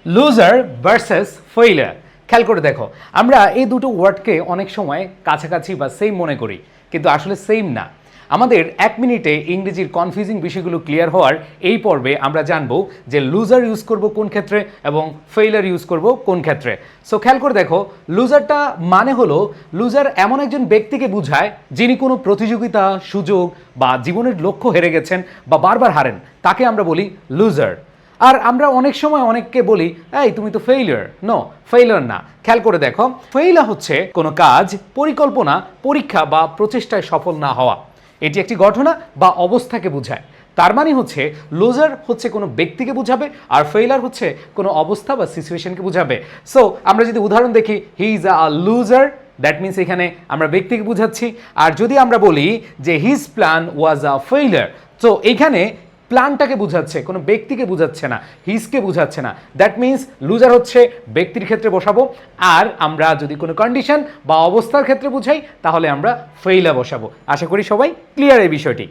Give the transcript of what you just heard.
Loser versus failure. খেয়াল করে দেখো, আমরা এই দুটো ওয়ার্ডকে অনেক সময় কাছাকাছি বা সেম মনে করি, কিন্তু আসলে সেম না। আমাদের 1 মিনিটে ইংরেজির কনফিউজিং বিষয়গুলো ক্লিয়ার হওয়ার এই পর্বে আমরা জানবো যে লুজার ইউজ করব কোন ক্ষেত্রে এবং ফেইলার ইউজ করব কোন ক্ষেত্রে। সো খেয়াল করে দেখো, লুজারটা মানে হলো, লুজার এমন একজন ব্যক্তিকে বোঝায় যিনি কোনো প্রতিযোগিতা, সুযোগ বা জীবনের লক্ষ্য হেরে গেছেন বা বারবার হারেন, তাকে আমরা বলি লুজার। আর আমরা অনেক সময় অনেককে বলি, এই তুমি তো ফেইলিয়ার। নো, ফেইলিয়ার না। খেয়াল করে দেখো, ফেইলার হচ্ছে কোনো কাজ, পরিকল্পনা, পরীক্ষা বা প্রচেষ্টায় সফল না হওয়া। এটি একটি ঘটনা বা অবস্থাকে বোঝায়। তার মানে হচ্ছে লুজার হচ্ছে কোনো ব্যক্তিকে বোঝাবে, আর ফেইলার হচ্ছে কোনো অবস্থা বা সিচুয়েশনকে বোঝাবে। সো আমরা যদি উদাহরণ দেখি, he is a loser, that means এখানে আমরা ব্যক্তিকে বুঝাচ্ছি। আর যদি আমরা বলি যে his plan was a failure, তো এইখানে প্ল্যানটাকে বুঝাচ্ছে, কোনো ব্যক্তিকে বুঝাচ্ছে না, হিজকে বুঝাচ্ছে না। দ্যাট মিনস লুজার হচ্ছে ব্যক্তির ক্ষেত্রে বসাবো, আর আমরা যদি কোনো কন্ডিশন বা অবস্থার ক্ষেত্রে বুঝাই তাহলে আমরা ফেইলার বসাবো। আশা করি সবাই ক্লিয়ার এই বিষয়টি।